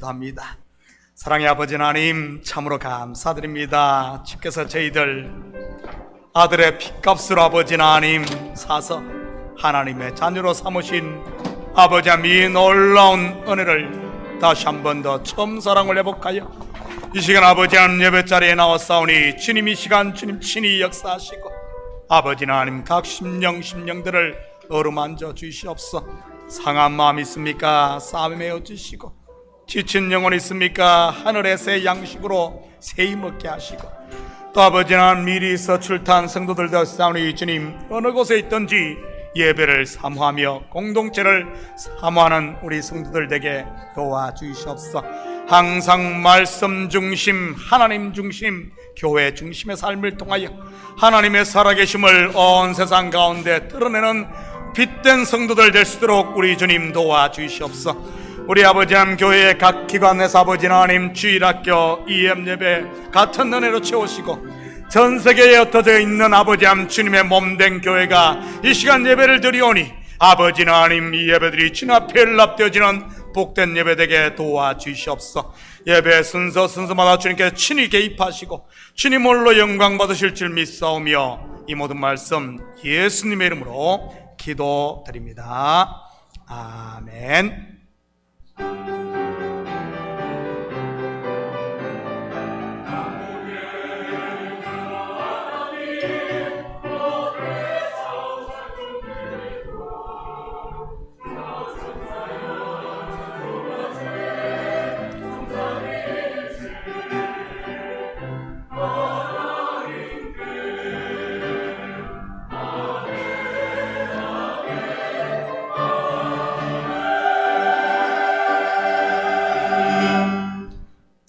기도합니다. 사랑의 아버지 하나님, 참으로 감사드립니다. 주께서 저희들 아들의 핏값으로 아버지 하나님 사서 하나님의 자녀로 삼으신 아버지 하나님의 놀라운 은혜를 다시 한 번 더 처음 사랑을 회복하여 이 시간 아버지 하나님 예배자리에 나왔사오니 주님 이 시간 주님 친히 역사하시고 아버지 하나님 각 심령들을 어루만져 주시옵소서. 상한 마음 있습니까? 싸매어 주시고 지친 영혼 있습니까? 하늘의 새 양식으로 새히 먹게 하시고 또 아버지 하나님 미리 서출탄 성도들 되었사오니 주님 어느 곳에 있든지 예배를 사모하며 공동체를 사모하는 우리 성도들 되게 도와주시옵소서. 항상 말씀 중심, 하나님 중심, 교회 중심의 삶을 통하여 하나님의 살아계심을 온 세상 가운데 드러내는 빛된 성도들 될 수 있도록 우리 주님 도와주시옵소서. 우리 아버지 하나님 교회의 각 기관에서 아버지 하나님 주일학교, EM예배 같은 은혜로 채우시고 전 세계에 흩어져 있는 아버지 하나님 주님의 몸된 교회가 이 시간 예배를 드리오니 아버지 하나님 이 예배들이 주님 앞에 연락되어지는 복된 예배 되게 도와주시옵소서. 예배 순서마다 주님께 친히 개입하시고 주님 홀로 영광 받으실 줄 믿사오며 이 모든 말씀 예수님의 이름으로 기도드립니다. 아멘.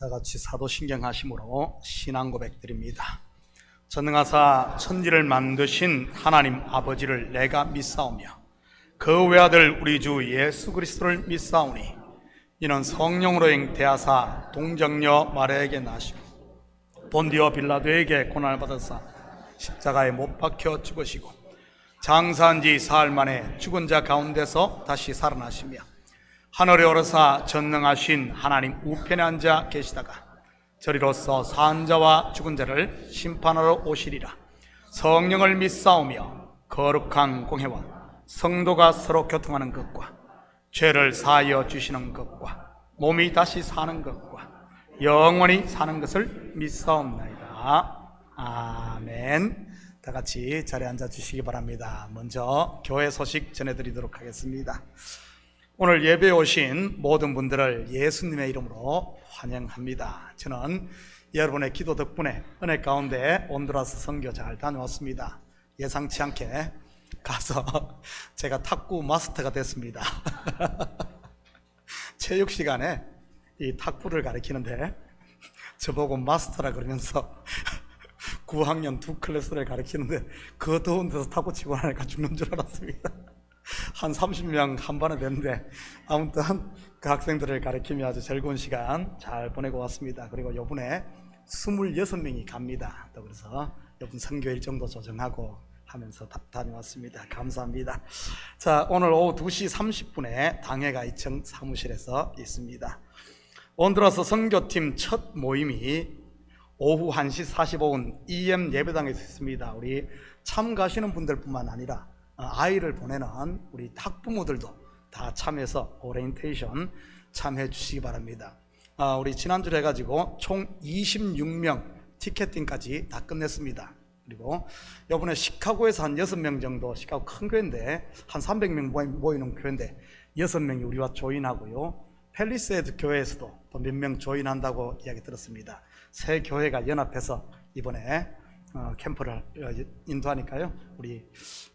같이 사도신경 하심으로 신앙 고백드립니다. 전능하사 천지를 만드신 하나님 아버지를 내가 믿사오며 그 외아들 우리 주 예수 그리스도를 믿사오니 이는 성령으로 잉태하사 동정녀 마리아에게 나시고 본디오 빌라도에게 고난을 받으사 십자가에 못 박혀 죽으시고 장사한 지 사흘 만에 죽은 자 가운데서 다시 살아나시며 하늘에 오르사 전능하신 하나님 우편에 앉아 계시다가 저리로서 산 자와 죽은 자를 심판하러 오시리라. 성령을 믿사오며 거룩한 공회와 성도가 서로 교통하는 것과 죄를 사하여 주시는 것과 몸이 다시 사는 것과 영원히 사는 것을 믿사옵나이다. 아멘. 다 같이 자리에 앉아 주시기 바랍니다. 먼저 교회 소식 전해드리도록 하겠습니다. 오늘 예배에 오신 모든 분들을 예수님의 이름으로 환영합니다. 저는 여러분의 기도 덕분에 은혜 가운데 온두라스 선교 잘 다녀왔습니다. 예상치 않게 가서 제가 탁구 마스터가 됐습니다. 체육 시간에 이 탁구를 가르치는데 저보고 마스터라 그러면서 9학년 2클래스를 가르치는데 그 더운 데서 탁구 치고 나니까 죽는 줄 알았습니다. 한 30명 한 반에 됐는데 아무튼 그 학생들을 가르치며 아주 즐거운 시간 잘 보내고 왔습니다. 그리고 요번에 26명이 갑니다. 또 그래서 요번 선교 일정도 조정하고 하면서 다녀왔습니다. 감사합니다. 자, 오늘 오후 2시 30분에 당회가 2층 사무실에서 있습니다. 온두라스 선교팀 첫 모임이 오후 1시 45분 EM 예배당에서 있습니다. 우리 참가하시는 분들뿐만 아니라 아이를 보내는 우리 학부모들도 다 참여해서 오리엔테이션 참여해 주시기 바랍니다. 우리 지난주에 해가지고 총 26명 티켓팅까지 다 끝냈습니다. 그리고 이번에 시카고에서 한 6명 정도, 시카고 큰 교회인데 한 300명 모이는 교회인데 6명이 우리와 조인하고요. 팰리세이드 교회에서도 또 몇 명 조인한다고 이야기 들었습니다. 세 교회가 연합해서 이번에 캠프를 인도하니까요. 우리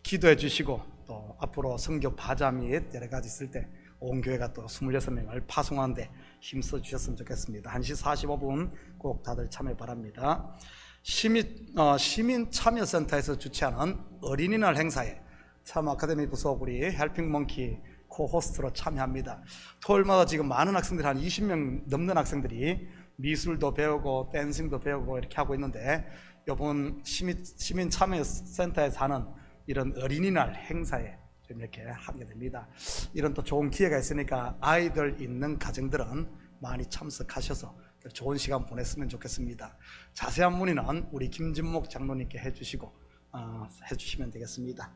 기도해 주시고 또 앞으로 선교 바자 및 여러 가지 있을 때 온 교회가 또 26명을 파송하는데 힘써 주셨으면 좋겠습니다. 1시 45분 꼭 다들 참여 바랍니다. 시민 참여센터에서 주최하는 어린이날 행사에 참 아카데미 부속 우리 헬핑 몽키 코호스트로 참여합니다. 토요일마다 지금 많은 학생들 한 20명 넘는 학생들이 미술도 배우고 댄싱도 배우고 이렇게 하고 있는데 이번 시민 참여센터에서 하는 이런 어린이날 행사에 좀 이렇게 하게 됩니다. 이런 또 좋은 기회가 있으니까 아이들 있는 가정들은 많이 참석하셔서 좋은 시간 보냈으면 좋겠습니다. 자세한 문의는 우리 김진목 장로님께 해주시면 되겠습니다.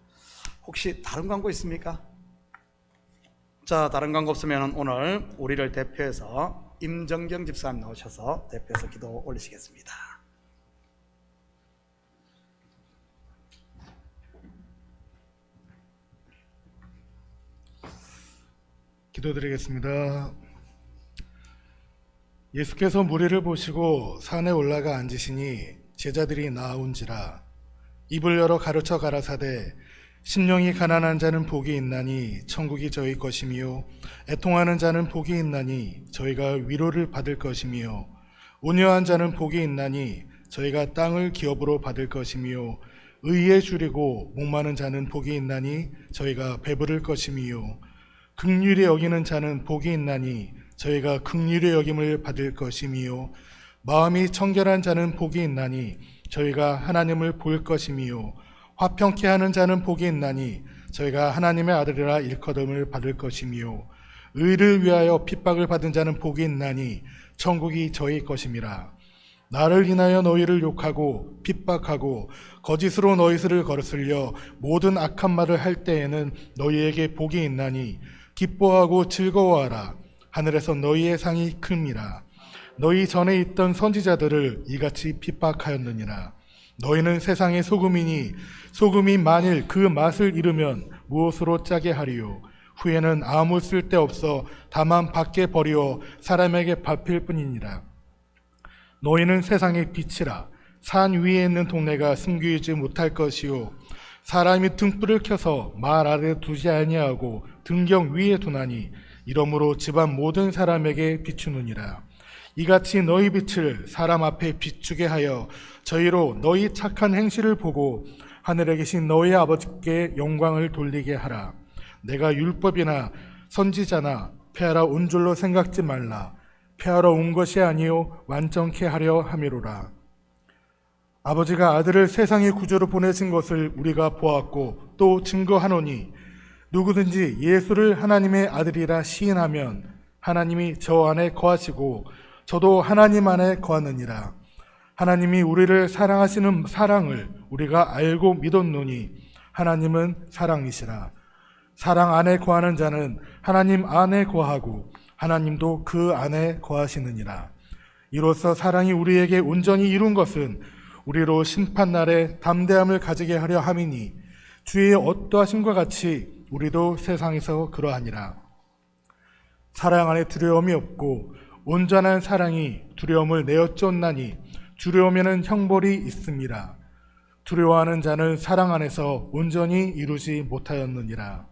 혹시 다른 광고 있습니까? 자, 다른 광고 없으면 오늘 우리를 대표해서 임정경 집사님 나오셔서 대표해서 기도 올리시겠습니다. 기도드리겠습니다. 예수께서 무리를 보시고 산에 올라가 앉으시니 제자들이 나아온지라. 입을 열어 가르쳐 가라사대 심령이 가난한 자는 복이 있나니 천국이 저희 것이며 애통하는 자는 복이 있나니 저희가 위로를 받을 것이며 온유한 자는 복이 있나니 저희가 땅을 기업으로 받을 것이며 의에 줄이고 목마른 자는 복이 있나니 저희가 배부를 것이며 긍휼히 여기는 자는 복이 있나니 저희가 긍휼히 여김을 받을 것이며 마음이 청결한 자는 복이 있나니 저희가 하나님을 볼 것이며 화평케 하는 자는 복이 있나니 저희가 하나님의 아들이라 일컬음을 받을 것이며 의를 위하여 핍박을 받은 자는 복이 있나니 천국이 저희 것임이라. 나를 인하여 너희를 욕하고 핍박하고 거짓으로 너희를 거슬려 모든 악한 말을 할 때에는 너희에게 복이 있나니 기뻐하고 즐거워하라. 하늘에서 너희의 상이 큽니다. 너희 전에 있던 선지자들을 이같이 핍박하였느니라. 너희는 세상의 소금이니 소금이 만일 그 맛을 잃으면 무엇으로 짜게 하리요. 후에는 아무 쓸데없어 다만 밖에 버리어 사람에게 밟힐 뿐이니라. 너희는 세상의 빛이라. 산 위에 있는 동네가 숨기지 못할 것이요 사람이 등불을 켜서 말 아래 두지 아니하고 등경 위에 두나니 이러므로 집안 모든 사람에게 비추느니라. 이같이 너희 빛을 사람 앞에 비추게 하여 저희로 너희 착한 행실을 보고 하늘에 계신 너희 아버지께 영광을 돌리게 하라. 내가 율법이나 선지자나 폐하러 온 줄로 생각지 말라. 폐하러 온 것이 아니요 완전케 하려 함이로라. 아버지가 아들을 세상의 구주로 보내신 것을 우리가 보았고 또 증거하노니 누구든지 예수를 하나님의 아들이라 시인하면 하나님이 저 안에 거하시고 저도 하나님 안에 거하느니라. 하나님이 우리를 사랑하시는 사랑을 우리가 알고 믿었노니 하나님은 사랑이시라. 사랑 안에 거하는 자는 하나님 안에 거하고 하나님도 그 안에 거하시느니라. 이로써 사랑이 우리에게 온전히 이룬 것은 우리로 심판날에 담대함을 가지게 하려 함이니 주의 어떠하심과 같이 우리도 세상에서 그러하니라. 사랑 안에 두려움이 없고 온전한 사랑이 두려움을 내어 쫓나니 두려움에는 형벌이 있습니다. 두려워하는 자는 사랑 안에서 온전히 이루지 못하였느니라.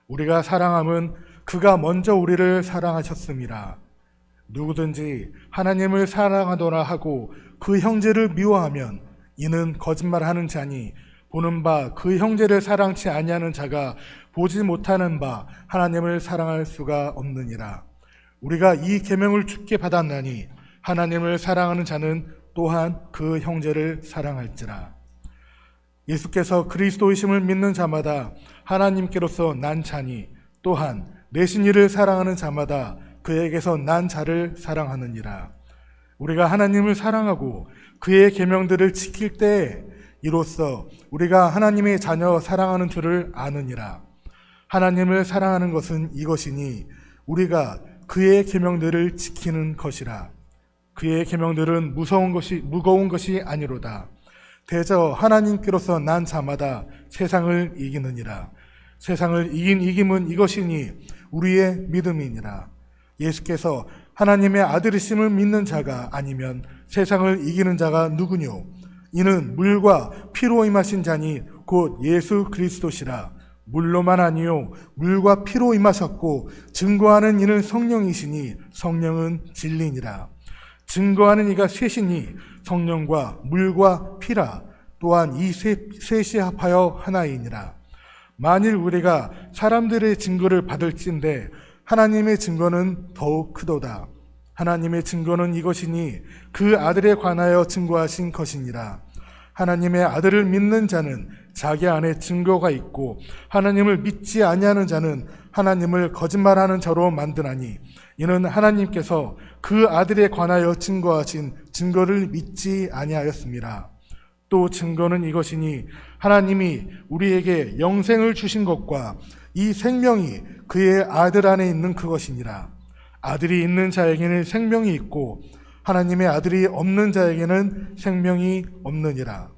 우리가 사랑함은 그가 먼저 우리를 사랑하셨습니다. 누구든지 하나님을 사랑하노라 하고 그 형제를 미워하면 이는 거짓말하는 자니 보는 바 그 형제를 사랑치 아니하는 자가 보지 못하는 바 하나님을 사랑할 수가 없느니라. 우리가 이 계명을 주께 받았나니 하나님을 사랑하는 자는 또한 그 형제를 사랑할지라. 예수께서 그리스도이심을 믿는 자마다 하나님께로서 난 자니 또한 내신 이를 사랑하는 자마다 그에게서 난 자를 사랑하느니라. 우리가 하나님을 사랑하고 그의 계명들을 지킬 때에 이로써 우리가 하나님의 자녀 사랑하는 줄을 아느니라. 하나님을 사랑하는 것은 이것이니 우리가 그의 계명들을 지키는 것이라. 그의 계명들은 무거운 것이 아니로다. 대저 하나님께로서 난 자마다 세상을 이기느니라. 세상을 이긴 이김은 이것이니 우리의 믿음이니라. 예수께서 하나님의 아들이심을 믿는 자가 아니면 세상을 이기는 자가 누구뇨? 이는 물과 피로 임하신 자니 곧 예수 그리스도시라. 물로만 아니요 물과 피로 임하셨고 증거하는 이는 성령이시니 성령은 진리니라. 증거하는 이가 셋이니 성령과 물과 피라. 또한 이 셋이 합하여 하나이니라. 만일 우리가 사람들의 증거를 받을진대 하나님의 증거는 더욱 크도다. 하나님의 증거는 이것이니 그 아들에 관하여 증거하신 것이니라. 하나님의 아들을 믿는 자는 자기 안에 증거가 있고 하나님을 믿지 아니하는 자는 하나님을 거짓말하는 자로 만드나니 이는 하나님께서 그 아들에 관하여 증거하신 증거를 믿지 아니하였습니다. 또 증거는 이것이니 하나님이 우리에게 영생을 주신 것과 이 생명이 그의 아들 안에 있는 그것이니라. 아들이 있는 자에게는 생명이 있고 하나님의 아들이 없는 자에게는 생명이 없느니라.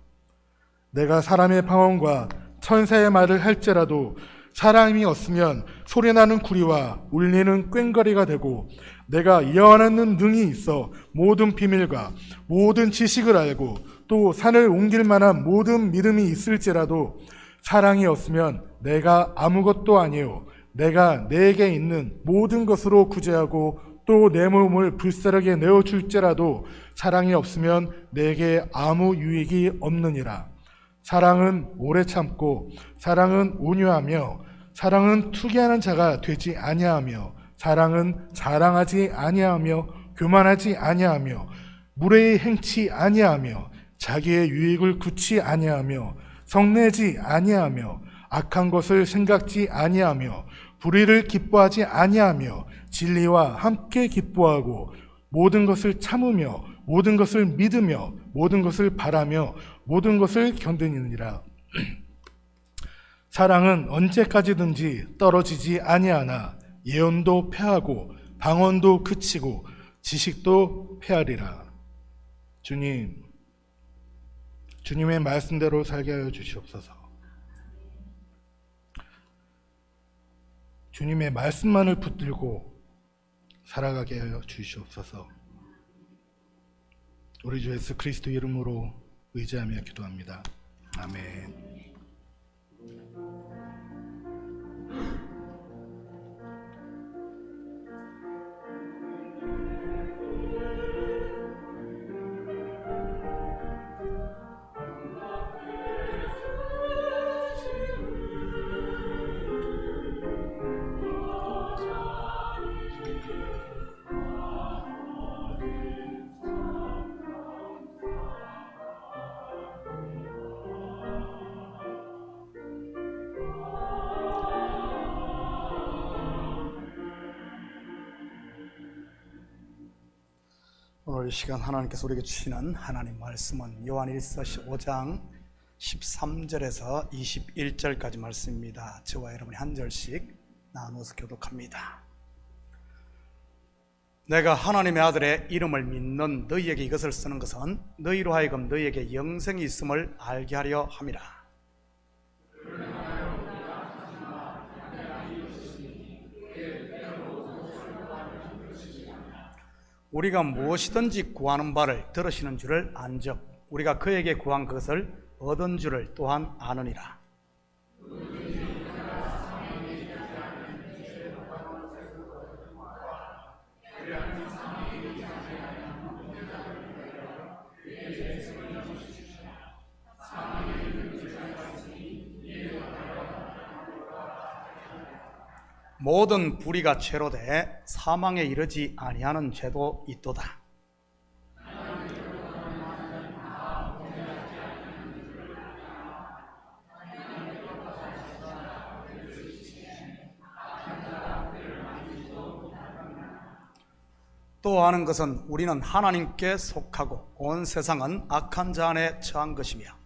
내가 사람의 방언과 천사의 말을 할지라도 사람이 없으면 소리나는 구리와 울리는 꽹과리가 되고 내가 예언하는 능이 있어 모든 비밀과 모든 지식을 알고 또 산을 옮길 만한 모든 믿음이 있을지라도 사랑이 없으면 내가 아무것도 아니요 내가 내게 있는 모든 것으로 구제하고 또 내 몸을 불사르게 내어줄지라도 사랑이 없으면 내게 아무 유익이 없느니라. 사랑은 오래 참고 사랑은 온유하며 사랑은 투기하는 자가 되지 아니하며 사랑은 자랑하지 아니하며 교만하지 아니하며 무례히 행치 아니하며 자기의 유익을 굳지 아니하며 성내지 아니하며 악한 것을 생각지 아니하며 불의를 기뻐하지 아니하며 진리와 함께 기뻐하고 모든 것을 참으며 모든 것을 믿으며 모든 것을 바라며 모든 것을 견디느니라. 사랑은 언제까지든지 떨어지지 아니하나 예언도 패하고 방언도 그치고 지식도 패하리라. 주님의 말씀대로 살게 하여 주시옵소서. 주님의 말씀만을 붙들고 살아가게 하여 주시옵소서. 우리 주 예수 그리스도 이름으로 의지하며 기도합니다. 아멘. 오늘 이 시간 하나님께서 우리에게 주시는 하나님 말씀은 요한일서 15장 13절에서 21절까지 말씀입니다. 저와 여러분이 한 절씩 나누어서 교독합니다. 내가 하나님의 아들의 이름을 믿는 너희에게 이것을 쓰는 것은 너희로 하여금 너희에게 영생이 있음을 알게 하려 함이라. 우리가 무엇이든지 구하는 바를 들으시는 줄을 안즉 우리가 그에게 구한 것을 얻은 줄을 또한 아느니라. 모든 불의가 죄로 돼 사망에 이르지 아니하는 죄도 있도다. 또 아는 것은 우리는 하나님께 속하고 온 세상은 악한 자 안에 처한 것이며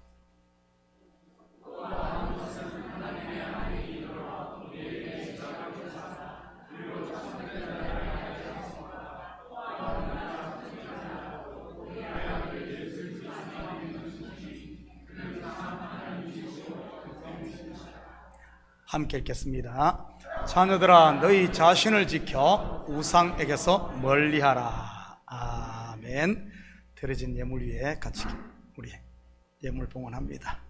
함께 읽겠습니다. 자녀들아 너희 자신을 지켜 우상에게서 멀리하라. 아멘. 드려진 예물 위에 같이 우리 예물 봉헌합니다.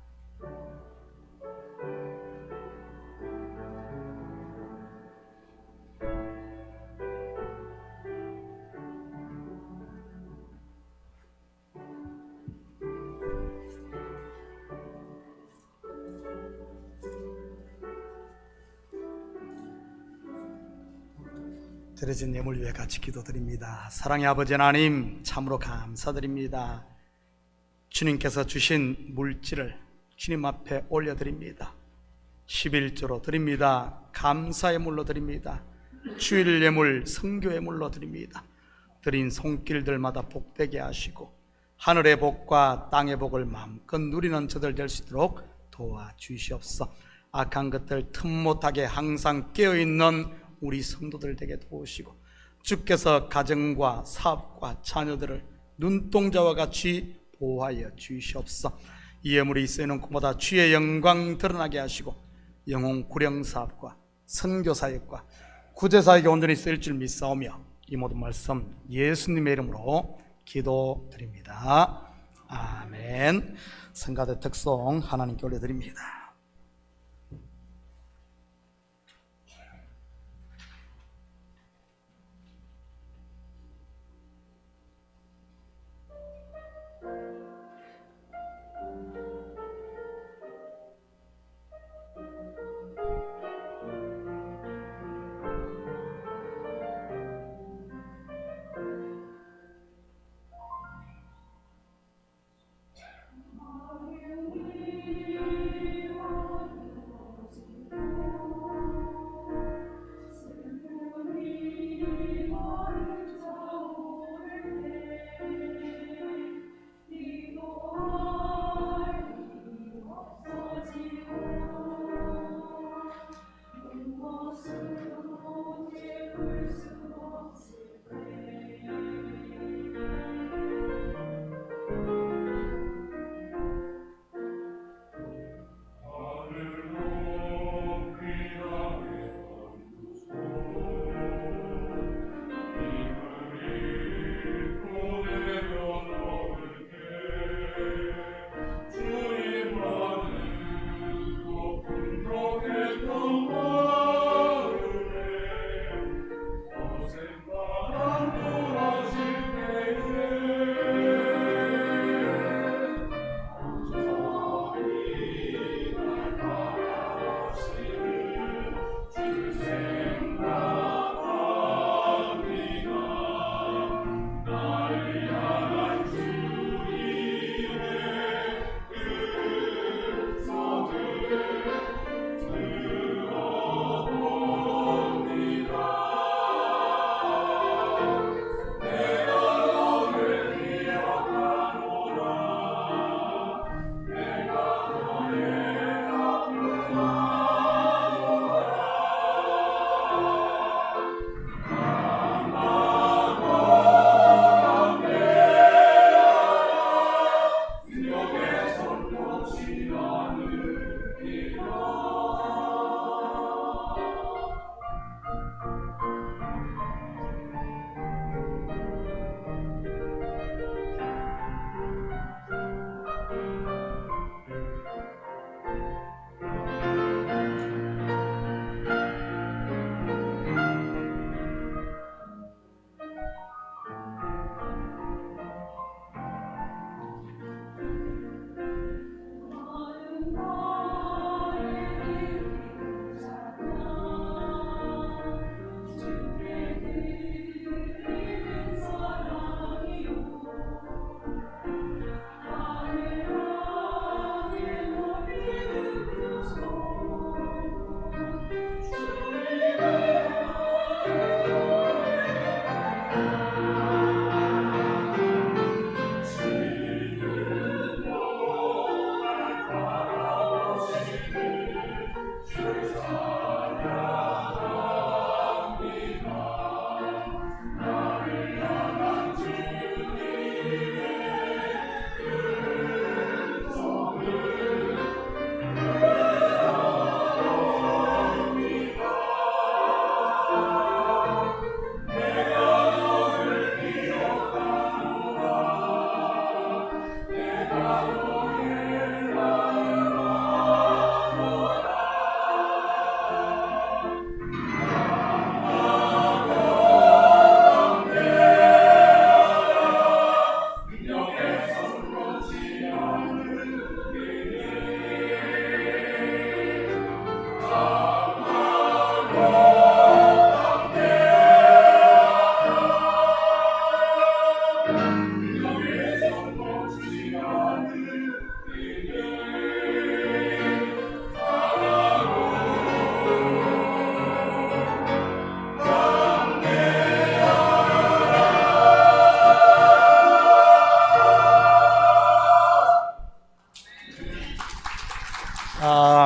드려진 예물 위에 같이 기도드립니다. 사랑의 아버지 하나님, 참으로 감사드립니다. 주님께서 주신 물질을 주님 앞에 올려드립니다. 11조로 드립니다. 감사의 물로 드립니다. 주일 예물, 성교 예물로 드립니다. 드린 손길들마다 복되게 하시고 하늘의 복과 땅의 복을 마음껏 누리는 저들 될 수 있도록 도와주시옵소서. 악한 것들 틈 못하게 항상 깨어있는 우리 성도들 되게 도우시고 주께서 가정과 사업과 자녀들을 눈동자와 같이 보호하여 주시옵소서. 이 예물이 쓰이는 곳마다 주의 영광 드러나게 하시고 영혼 구령 사업과 선교 사역과 구제 사역에 온전히 쓰일 줄 믿사오며 이 모든 말씀 예수님의 이름으로 기도드립니다. 아멘. 성가대 특송 하나님께 올려드립니다.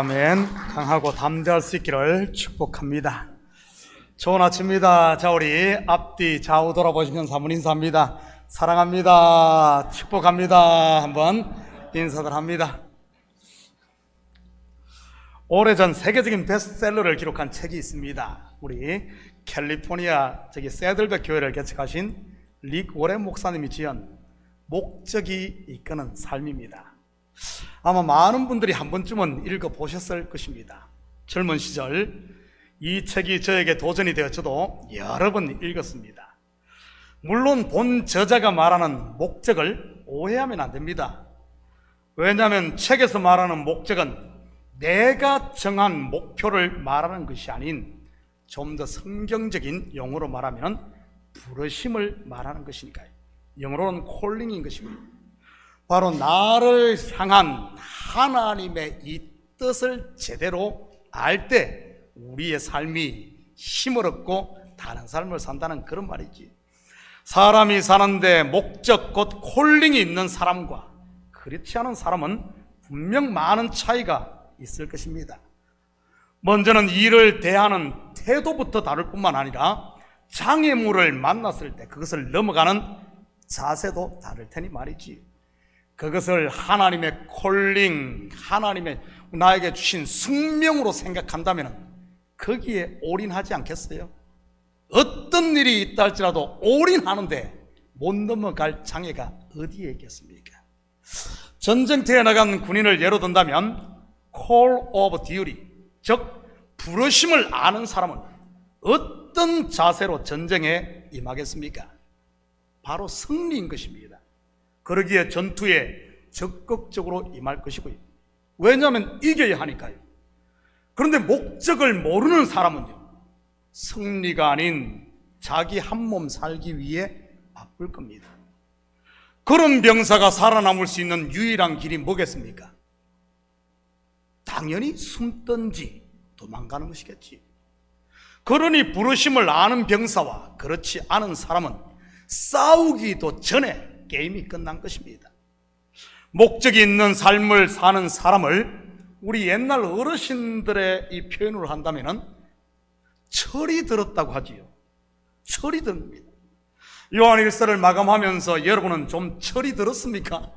아멘. 강하고 담대할 수 있기를 축복합니다. 좋은 아침입니다. 자, 우리 앞뒤 좌우 돌아보시면서 한번 인사합니다. 사랑합니다. 축복합니다. 한번 인사들 합니다. 오래전 세계적인 베스트셀러를 기록한 책이 있습니다. 우리 캘리포니아 새들백 교회를 개척하신 릭 워렌 목사님이 지은 목적이 이끄는 삶입니다. 아마 많은 분들이 한 번쯤은 읽어보셨을 것입니다. 젊은 시절 이 책이 저에게 도전이 되어 저도 여러 번 읽었습니다. 물론 본 저자가 말하는 목적을 오해하면 안 됩니다. 왜냐하면 책에서 말하는 목적은 내가 정한 목표를 말하는 것이 아닌 좀 더 성경적인 용어로 말하면 부르심을 말하는 것이니까요. 영어로는 콜링인 것입니다. 바로 나를 향한 하나님의 이 뜻을 제대로 알 때 우리의 삶이 힘을 얻고 다른 삶을 산다는 그런 말이지. 사람이 사는데 목적 곧 콜링이 있는 사람과 그렇지 않은 사람은 분명 많은 차이가 있을 것입니다. 먼저는 일을 대하는 태도부터 다를 뿐만 아니라 장애물을 만났을 때 그것을 넘어가는 자세도 다를 테니 말이지. 그것을 하나님의 콜링, 하나님의 나에게 주신 숙명으로 생각한다면 거기에 올인하지 않겠어요? 어떤 일이 있다 할지라도 올인하는데 못 넘어갈 장애가 어디에 있겠습니까? 전쟁터에 나간 군인을 예로 든다면 Call of Duty, 즉 부르심을 아는 사람은 어떤 자세로 전쟁에 임하겠습니까? 바로 승리인 것입니다. 그러기에 전투에 적극적으로 임할 것이고요. 왜냐하면 이겨야 하니까요. 그런데 목적을 모르는 사람은요, 승리가 아닌 자기 한 몸 살기 위해 바쁠 겁니다. 그런 병사가 살아남을 수 있는 유일한 길이 뭐겠습니까? 당연히 숨든지 도망가는 것이겠지. 그러니 부르심을 아는 병사와 그렇지 않은 사람은 싸우기도 전에 게임이 끝난 것입니다. 목적이 있는 삶을 사는 사람을 우리 옛날 어르신들의 이 표현으로 한다면 철이 들었다고 하지요. 철이 듭니다. 요한 1서를 마감하면서 여러분은 좀 철이 들었습니까?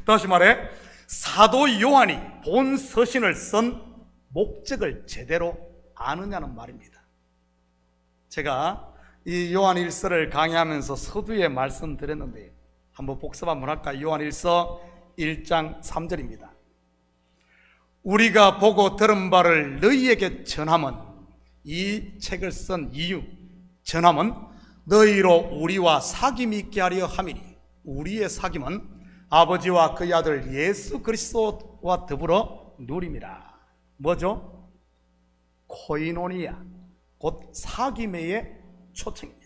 다시 말해 사도 요한이 본 서신을 쓴 목적을 제대로 아느냐는 말입니다. 제가 이 요한 1서를 강의하면서 서두에 말씀드렸는데 한번 복습 한번 할까요? 요한 1서 1장 3절입니다. 우리가 보고 들은 바를 너희에게 전함은, 이 책을 쓴 이유, 전함은 너희로 우리와 사귐이 있게 하려 함이니, 우리의 사귐은 아버지와 그의 아들 예수 그리스도와 더불어 누림이라. 뭐죠? 코이노니아, 곧 사귐의 초청입니다.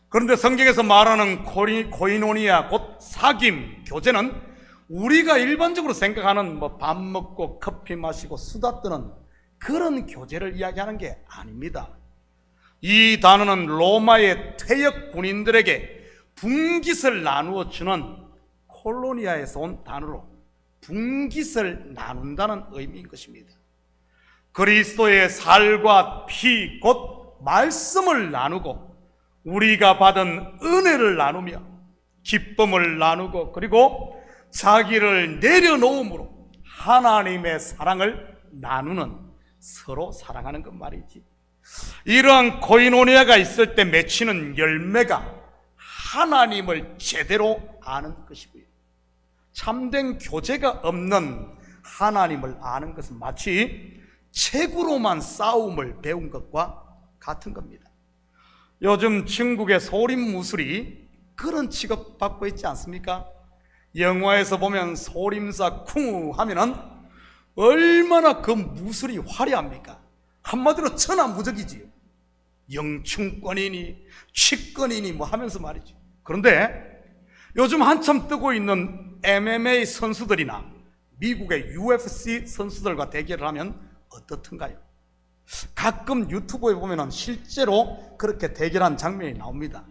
그런데 성경에서 말하는 코이노니아, 곧 사귐, 교제는 우리가 일반적으로 생각하는 밥 먹고 커피 마시고 수다 떠는 그런 교제를 이야기하는 게 아닙니다. 이 단어는 로마의 퇴역 군인들에게 분깃을 나누어 주는 콜로니아에서 온 단어로 분깃을 나눈다는 의미인 것입니다. 그리스도의 살과 피, 곧 말씀을 나누고 우리가 받은 은혜를 나누며 기쁨을 나누고 그리고 자기를 내려놓음으로 하나님의 사랑을 나누는, 서로 사랑하는 것 말이지. 이러한 코이노니아가 있을 때 맺히는 열매가 하나님을 제대로 아는 것이고요. 참된 교제가 없는 하나님을 아는 것은 마치 책으로만 싸움을 배운 것과 같은 겁니다. 요즘 중국의 소림 무술이 그런 취급받고 있지 않습니까? 영화에서 보면 소림사 쿵우 하면은 얼마나 그 무술이 화려합니까? 한마디로 천하무적이지요. 영춘권이니 취권이니 뭐 하면서 말이죠. 그런데 요즘 한참 뜨고 있는 MMA 선수들이나 미국의 UFC 선수들과 대결을 하면 어떻든가요? 가끔 유튜브에 보면 실제로 그렇게 대결한 장면이 나옵니다.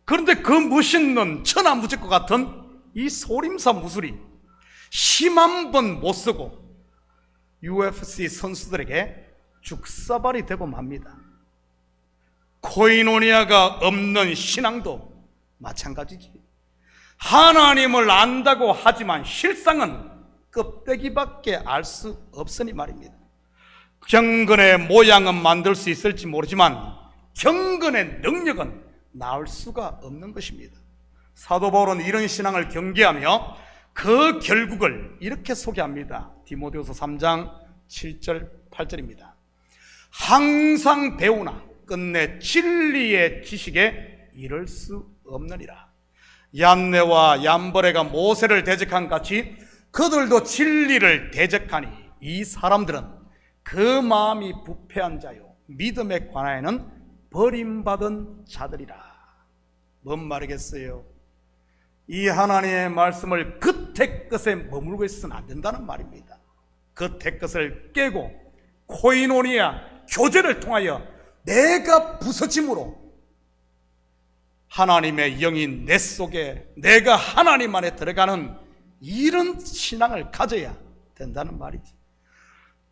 그런데 그 멋있는 천하무적과 같은 이 소림사 무술이 힘 한 번 못 쓰고 UFC 선수들에게 죽사발이 되고 맙니다. 코이노니아가 없는 신앙도 마찬가지지. 하나님을 안다고 하지만 실상은 껍데기밖에 알 수 없으니 말입니다. 경건의 모양은 만들 수 있을지 모르지만 경건의 능력은 나올 수가 없는 것입니다. 사도 바울은 이런 신앙을 경계하며 그 결국을 이렇게 소개합니다. 디모데후서 3장 7절 8절입니다. 항상 배우나 끝내 진리의 지식에 이를 수 없느니라. 얀네와 얀버레가 모세를 대적한 같이 그들도 진리를 대적하니 이 사람들은 그 마음이 부패한 자요 믿음에 관하여는 버림받은 자들이라. 뭔 말이겠어요? 이 하나님의 말씀을 겉의 것에 머물고 있어서는 안 된다는 말입니다. 겉의 것을 깨고 코이노니아 교제를 통하여 내가 부서짐으로 하나님의 영이 내 속에 내가 하나님 안에 들어가는 이런 신앙을 가져야 된다는 말이지.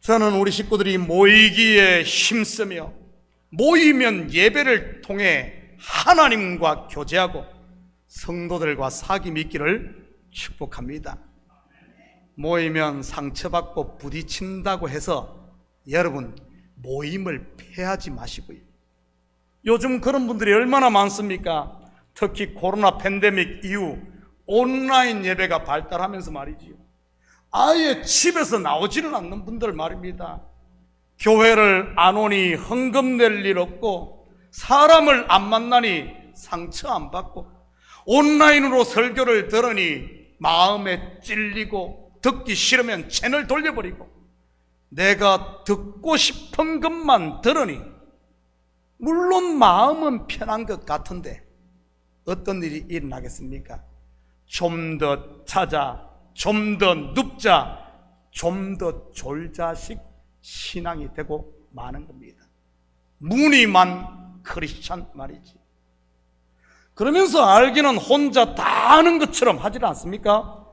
저는 우리 식구들이 모이기에 힘쓰며 모이면 예배를 통해 하나님과 교제하고 성도들과 사귐이 있기를 축복합니다. 모이면 상처받고 부딪힌다고 해서 여러분 모임을 폐하지 마시고요. 요즘 그런 분들이 얼마나 많습니까? 특히 코로나 팬데믹 이후 온라인 예배가 발달하면서 말이지요. 아예 집에서 나오지를 않는 분들 말입니다. 교회를 안 오니 헌금 낼 일 없고 사람을 안 만나니 상처 안 받고 온라인으로 설교를 들으니 마음에 찔리고 듣기 싫으면 채널 돌려버리고 내가 듣고 싶은 것만 들으니 물론 마음은 편한 것 같은데 어떤 일이 일어나겠습니까? 좀 더 찾아, 좀 더 눕자, 좀 더 졸자식 신앙이 되고 마는 겁니다. 무늬만 크리스찬 말이지. 그러면서 알기는 혼자 다 아는 것처럼 하지 않습니까?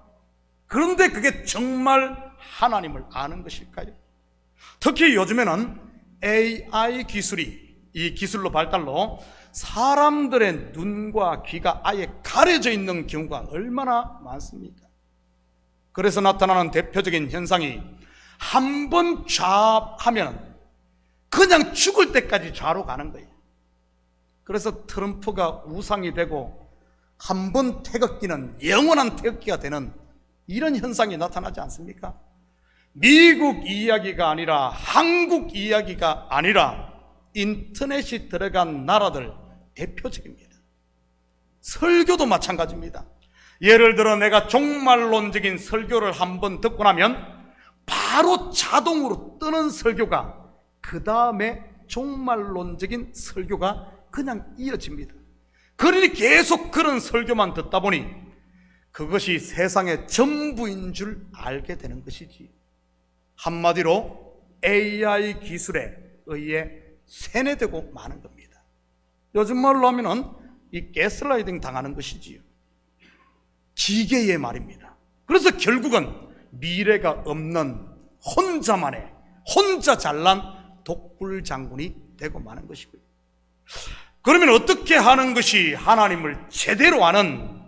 그런데 그게 정말 하나님을 아는 것일까요? 특히 요즘에는 AI 기술이 이 기술로 발달로 사람들의 눈과 귀가 아예 가려져 있는 경우가 얼마나 많습니까? 그래서 나타나는 대표적인 현상이 한 번 좌하면 그냥 죽을 때까지 좌로 가는 거예요. 그래서 트럼프가 우상이 되고 한 번 태극기는 영원한 태극기가 되는 이런 현상이 나타나지 않습니까? 미국 이야기가 아니라 한국 이야기가 아니라 인터넷이 들어간 나라들 대표적입니다. 설교도 마찬가지입니다. 예를 들어 내가 종말론적인 설교를 한번 듣고 나면 바로 자동으로 뜨는 설교가 그 다음에 종말론적인 설교가 그냥 이어집니다. 그러니 계속 그런 설교만 듣다 보니 그것이 세상의 전부인 줄 알게 되는 것이지. 한마디로 AI 기술에 의해 세뇌되고 마는 겁니다. 요즘 말로 하면은 이 가스라이팅 당하는 것이지요. 기계의 말입니다. 그래서 결국은 미래가 없는 혼자만의 혼자 잘난 독불 장군이 되고 마는 것이고요. 그러면 어떻게 하는 것이 하나님을 제대로 아는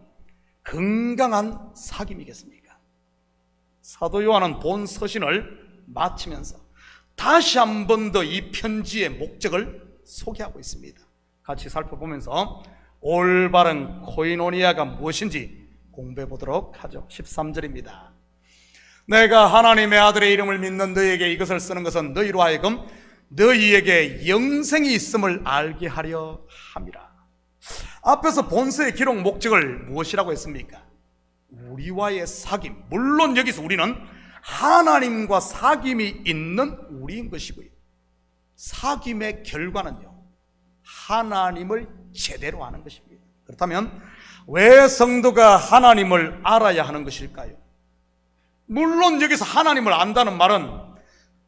건강한 사귐이겠습니까? 사도 요한은 본 서신을 마치면서 다시 한 번 더 이 편지의 목적을 소개하고 있습니다. 같이 살펴보면서 올바른 코이노니아가 무엇인지 공부해 보도록 하죠. 13절입니다. 내가 하나님의 아들의 이름을 믿는 너희에게 이것을 쓰는 것은 너희로 하여금 너희에게 영생이 있음을 알게 하려 함이라. 앞에서 본서의 기록 목적을 무엇이라고 했습니까? 우리와의 사귐. 물론 여기서 우리는 하나님과 사귐이 있는 우리인 것이고요. 사귐의 결과는요, 하나님을 제대로 아는 것입니다. 그렇다면 왜 성도가 하나님을 알아야 하는 것일까요? 물론 여기서 하나님을 안다는 말은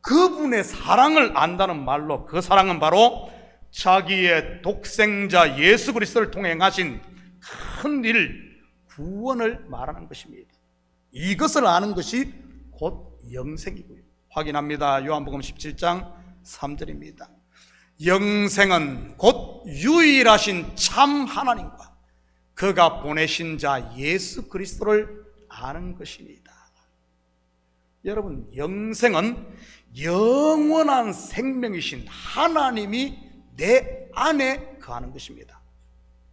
그분의 사랑을 안다는 말로, 그 사랑은 바로 자기의 독생자 예수 그리스도를 통해 행하신 큰 일, 구원을 말하는 것입니다. 이것을 아는 것이 곧 영생이고요. 확인합니다. 요한복음 17장 3절입니다. 영생은 곧 유일하신 참 하나님과 그가 보내신 자 예수 그리스도를 아는 것입니다. 여러분, 영생은 영원한 생명이신 하나님이 내 안에 거하는 것입니다.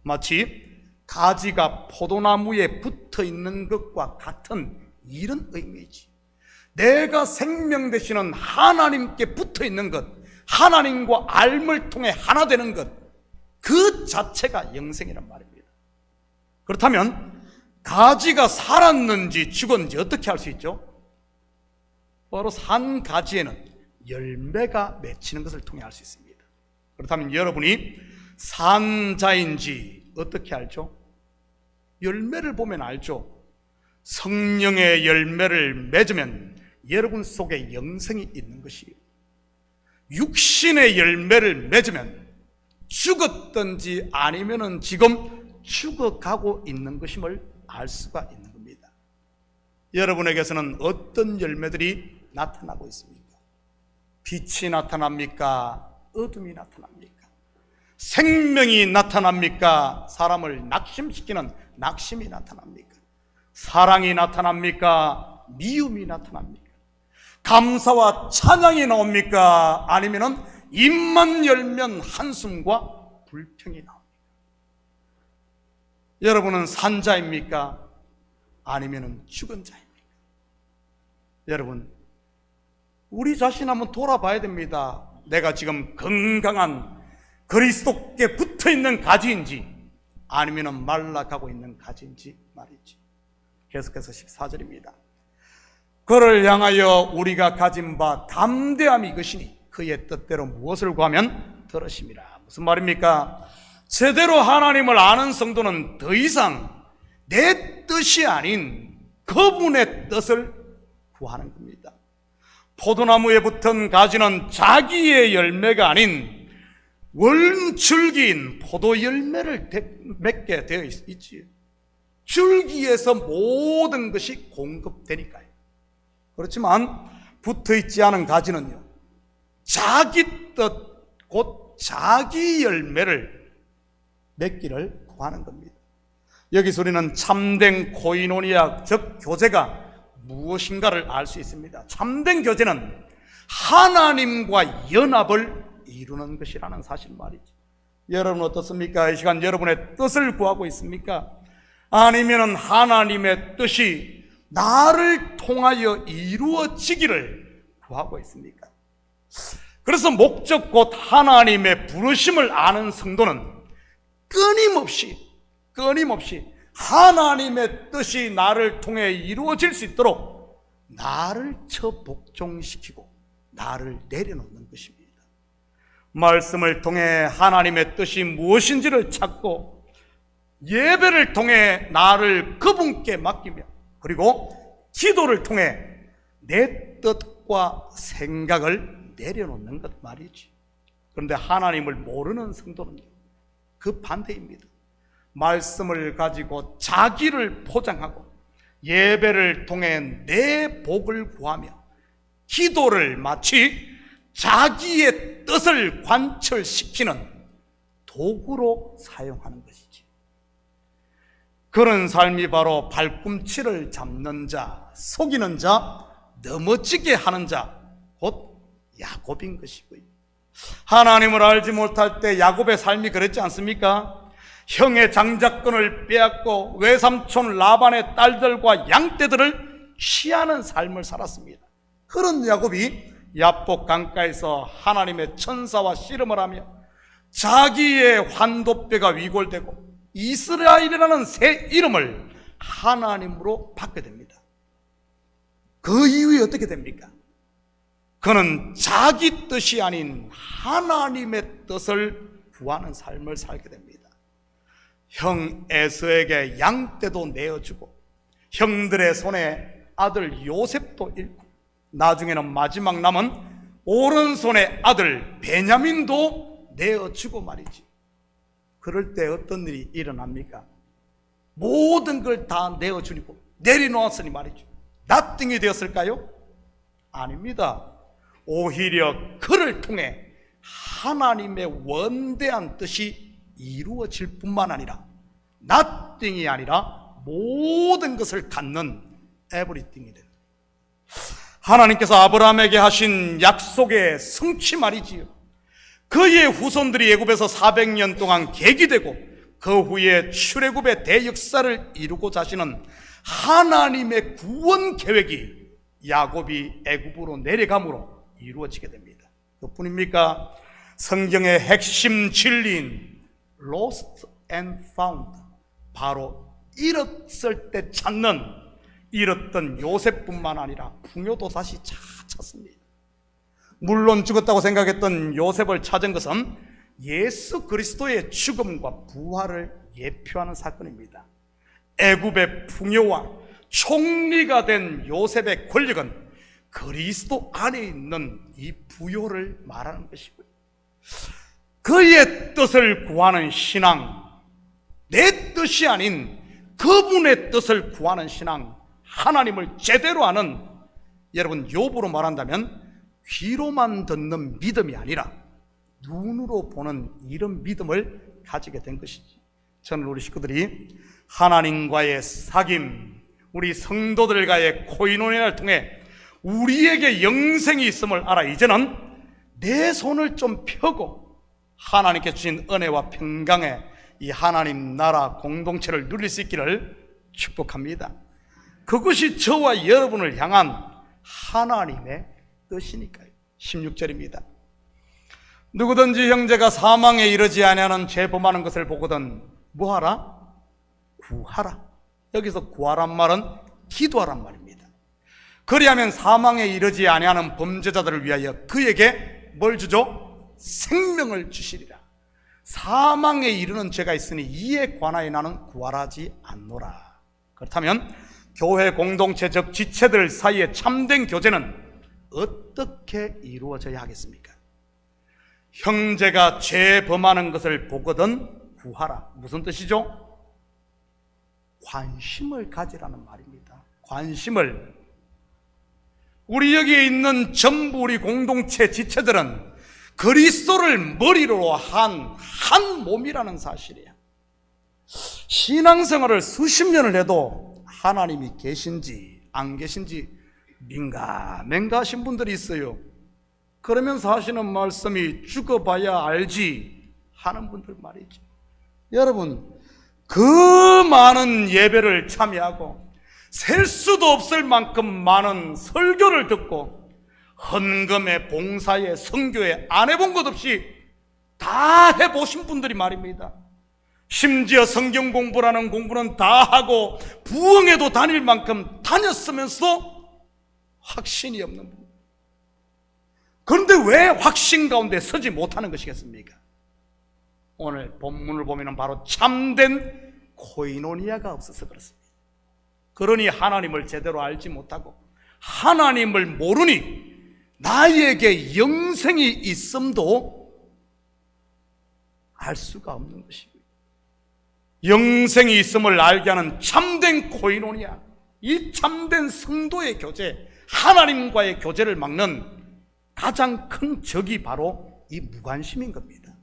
마치 가지가 포도나무에 붙어 있는 것과 같은 이런 의미이지. 내가 생명 되시는 하나님께 붙어 있는 것, 하나님과 알을 통해 하나 되는 것, 그 자체가 영생이란 말입니다. 그렇다면 가지가 살았는지 죽었는지 어떻게 알 수 있죠? 바로 산 가지에는 열매가 맺히는 것을 통해 알 수 있습니다. 그렇다면 여러분이 산자인지 어떻게 알죠? 열매를 보면 알죠. 성령의 열매를 맺으면 여러분 속에 영생이 있는 것이에요. 육신의 열매를 맺으면 죽었든지 아니면은 지금 죽어가고 있는 것임을 알 수가 있는 겁니다. 여러분에게서는 어떤 열매들이 나타나고 있습니까? 빛이 나타납니까? 어둠이 나타납니까? 생명이 나타납니까? 사람을 낙심시키는 낙심이 나타납니까? 사랑이 나타납니까? 미움이 나타납니까? 감사와 찬양이 나옵니까? 아니면은 입만 열면 한숨과 불평이 나옵니까? 여러분은 산자입니까? 아니면은 죽은 자입니까? 여러분, 우리 자신 한번 돌아봐야 됩니다. 내가 지금 건강한 그리스도께 붙어 있는 가지인지 아니면은 말라가고 있는 가지인지 말이지. 계속해서 14절입니다. 그를 향하여 우리가 가진 바 담대함이 이것이니 그의 뜻대로 무엇을 구하면 들으심이라. 무슨 말입니까? 제대로 하나님을 아는 성도는 더 이상 내 뜻이 아닌 그분의 뜻을 구하는 겁니다. 포도나무에 붙은 가지는 자기의 열매가 아닌 원줄기인 포도 열매를 맺게 되어 있지. 줄기에서 모든 것이 공급되니까요. 그렇지만 붙어있지 않은 가지는요, 자기 뜻, 곧 자기 열매를 맺기를 구하는 겁니다. 여기서 우리는 참된 코이노니아, 즉 교제가 무엇인가를 알 수 있습니다. 참된 교제는 하나님과 연합을 이루는 것이라는 사실 말이죠. 여러분 어떻습니까? 이 시간 여러분의 뜻을 구하고 있습니까? 아니면 하나님의 뜻이 나를 통하여 이루어지기를 구하고 있습니까? 그래서 목적 곧 하나님의 부르심을 아는 성도는 끊임없이 하나님의 뜻이 나를 통해 이루어질 수 있도록 나를 처복종시키고 나를 내려놓는 것입니다. 말씀을 통해 하나님의 뜻이 무엇인지를 찾고 예배를 통해 나를 그분께 맡기며 그리고 기도를 통해 내 뜻과 생각을 내려놓는 것 말이지. 그런데 하나님을 모르는 성도는 그 반대입니다. 말씀을 가지고 자기를 포장하고 예배를 통해 내 복을 구하며 기도를 마치 자기의 뜻을 관철시키는 도구로 사용하는 것이지. 그런 삶이 바로 발꿈치를 잡는 자, 속이는 자, 넘어지게 하는 자, 곧 야곱인 것이고요. 하나님을 알지 못할 때 야곱의 삶이 그랬지 않습니까? 형의 장자권을 빼앗고 외삼촌 라반의 딸들과 양떼들을 취하는 삶을 살았습니다. 그런 야곱이 야복 강가에서 하나님의 천사와 씨름을 하며 자기의 환도뼈가 위골되고 이스라엘이라는 새 이름을 하나님으로 받게 됩니다. 그 이후에 어떻게 됩니까? 그는 자기 뜻이 아닌 하나님의 뜻을 구하는 삶을 살게 됩니다. 형 에서에게 양떼도 내어주고 형들의 손에 아들 요셉도 잃고 나중에는 마지막 남은 오른손의 아들 베냐민도 내어주고 말이지. 그럴 때 어떤 일이 일어납니까? 모든 걸 다 내어주고 내려놓았으니 말이죠. nothing이 되었을까요? 아닙니다. 오히려 그를 통해 하나님의 원대한 뜻이 이루어질 뿐만 아니라 nothing이 아니라 모든 것을 갖는 everything이 된다. 하나님께서 아브라함에게 하신 약속의 성취 말이지요. 그의 후손들이 애굽에서 400년 동안 객이되고 그 후에 출애굽의 대역사를 이루고자 하시는 하나님의 구원 계획이 야곱이 애굽으로 내려감으로 이루어지게 됩니다. 그뿐입니까? 성경의 핵심 진리인 lost and found, 바로 잃었을 때 찾는, 잃었던 요셉뿐만 아니라 풍요도 다시 찾습니다. 물론 죽었다고 생각했던 요셉을 찾은 것은 예수 그리스도의 죽음과 부활을 예표하는 사건입니다. 애굽의 풍요와 총리가 된 요셉의 권력은 그리스도 안에 있는 이 부요를 말하는 것이고요. 그의 뜻을 구하는 신앙, 내 뜻이 아닌 그분의 뜻을 구하는 신앙, 하나님을 제대로 아는, 여러분 욥으로 말한다면 귀로만 듣는 믿음이 아니라 눈으로 보는 이런 믿음을 가지게 된 것이지. 저는 우리 식구들이 하나님과의 사귐, 우리 성도들과의 코이노니아를 통해 우리에게 영생이 있음을 알아 이제는 내 손을 좀 펴고 하나님께 주신 은혜와 평강의 이 하나님 나라 공동체를 누릴 수 있기를 축복합니다. 그것이 저와 여러분을 향한 하나님의 뜻이니까요. 16절입니다. 누구든지 형제가 사망에 이르지 아니하는 죄 범하는 것을 보거든 뭐하라? 구하라. 여기서 구하란 말은 기도하란 말입니다. 그리하면 사망에 이르지 아니하는 범죄자들을 위하여 그에게 뭘 주죠? 생명을 주시리라. 사망에 이르는 죄가 있으니 이에 관하여 나는 구하라지 않노라. 그렇다면 교회 공동체 즉 지체들 사이의 참된 교제는 어떻게 이루어져야 하겠습니까? 형제가 죄 범하는 것을 보거든 구하라. 무슨 뜻이죠? 관심을 가지라는 말입니다. 관심을. 우리 여기에 있는 전부 우리 공동체 지체들은 그리스도를 머리로 한 몸이라는 사실이에요. 신앙생활을 수십 년을 해도 하나님이 계신지 안 계신지 민가하신 분들이 있어요. 그러면서 하시는 말씀이 죽어봐야 알지 하는 분들 말이죠. 여러분, 그 많은 예배를 참여하고 셀 수도 없을 만큼 많은 설교를 듣고 헌금에 봉사에 선교에 안 해본 것 없이 다 해보신 분들이 말입니다. 심지어 성경 공부라는 공부는 다 하고 부흥회도 다닐 만큼 다녔으면서 확신이 없는 분. 그런데 왜 확신 가운데 서지 못하는 것이겠습니까? 오늘 본문을 보면 바로 참된 코이노니아가 없어서 그렇습니다. 그러니 하나님을 제대로 알지 못하고 하나님을 모르니 나에게 영생이 있음도 알 수가 없는 것이고요. 영생이 있음을 알게 하는 참된 코이노니아, 이 참된 성도의 교제, 하나님과의 교제를 막는 가장 큰 적이 바로 이 무관심인 겁니다.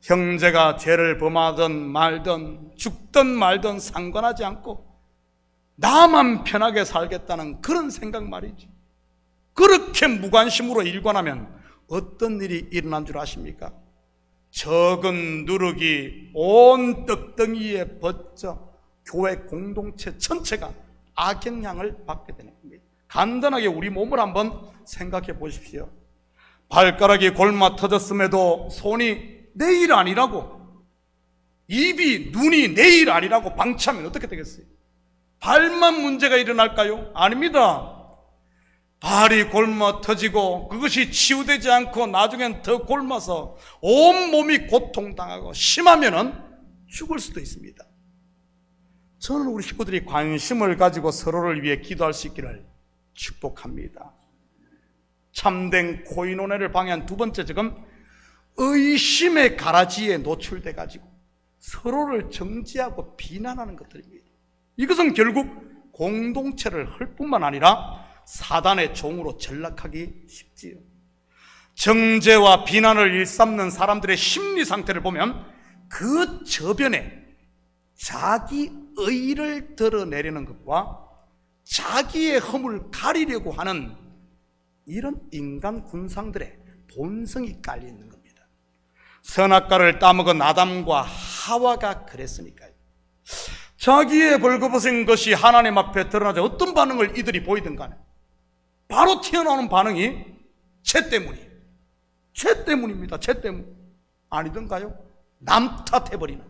형제가 죄를 범하든 말든 죽든 말든 상관하지 않고 나만 편하게 살겠다는 그런 생각 말이지. 그렇게 무관심으로 일관하면 어떤 일이 일어난 줄 아십니까? 적은 누룩이 온 떡덩이에 벗져 교회 공동체 전체가 악영향을 받게 되는 겁니다. 간단하게 우리 몸을 한번 생각해 보십시오. 발가락이 골마 터졌음에도 손이 내 일 아니라고, 입이 눈이 내 일 아니라고 방치하면 어떻게 되겠어요? 발만 문제가 일어날까요? 아닙니다. 발이 골마 터지고 그것이 치유되지 않고 나중엔 더 골마서 온몸이 고통당하고 심하면은 죽을 수도 있습니다. 저는 우리 식구들이 관심을 가지고 서로를 위해 기도할 수 있기를 축복합니다. 참된 코이노네를 방해한 두 번째 지금 의심의 가라지에 노출돼 가지고 서로를 정죄하고 비난하는 것들입니다. 이것은 결국 공동체를 할 뿐만 아니라 사단의 종으로 전락하기 쉽지요. 정죄와 비난을 일삼는 사람들의 심리 상태를 보면 그 저변에 자기 의를 드러내려는 것과 자기의 허물을 가리려고 하는 이런 인간 군상들의 본성이 깔려 있는 겁니다. 선악과를 따먹은 아담과 하와가 그랬으니까요. 자기의 벌거벗은 것이 하나님 앞에 드러나자 어떤 반응을 이들이 보이든 간에 바로 튀어나오는 반응이 죄 때문이에요. 죄 때문입니다. 죄 때문. 아니던가요? 남 탓해버리는.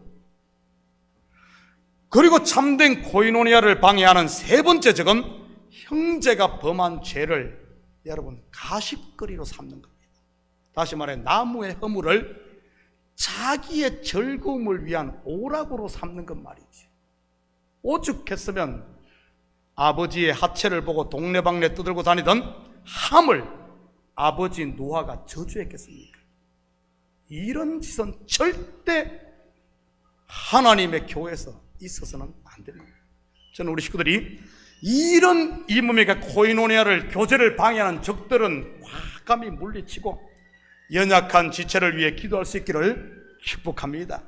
그리고 참된 코이노니아를 방해하는 세 번째 적은 형제가 범한 죄를 여러분 가십거리로 삼는 겁니다. 다시 말해 나무의 허물을 자기의 즐거움을 위한 오락으로 삼는 것 말이지. 오죽했으면 아버지의 하체를 보고 동네방네 떠들고 다니던 함을 아버지 노아가 저주했겠습니까? 이런 짓은 절대 하나님의 교회에서 있어서는 안 됩니다. 저는 우리 식구들이 이런 이 몸의 코이노니아를 교제를 방해하는 적들은 과감히 물리치고 연약한 지체를 위해 기도할 수 있기를 축복합니다.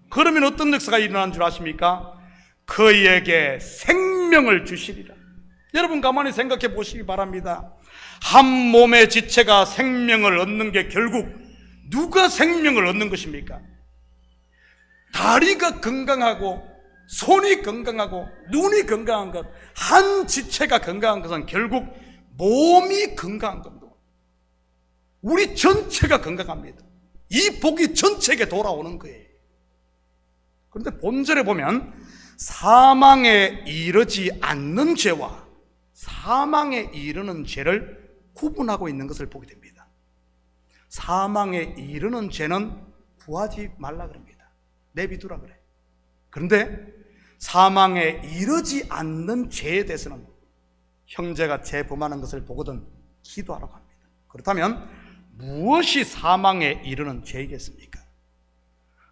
그러면 어떤 역사가 일어나는 줄 아십니까? 그에게 생명을 주시리라. 여러분 가만히 생각해 보시기 바랍니다. 한 몸의 지체가 생명을 얻는 게 결국 누가 생명을 얻는 것입니까? 다리가 건강하고 손이 건강하고 눈이 건강한 것, 한 지체가 건강한 것은 결국 몸이 건강한 겁니다. 우리 전체가 건강합니다. 이 복이 전체에게 돌아오는 거예요. 그런데 본절에 보면 사망에 이르지 않는 죄와 사망에 이르는 죄를 구분하고 있는 것을 보게 됩니다. 사망에 이르는 죄는 구하지 말라 그럽니다. 내비두라 그래. 그런데 사망에 이르지 않는 죄에 대해서는 형제가 죄 범하는 것을 보거든 기도하라고 합니다. 그렇다면 무엇이 사망에 이르는 죄이겠습니까?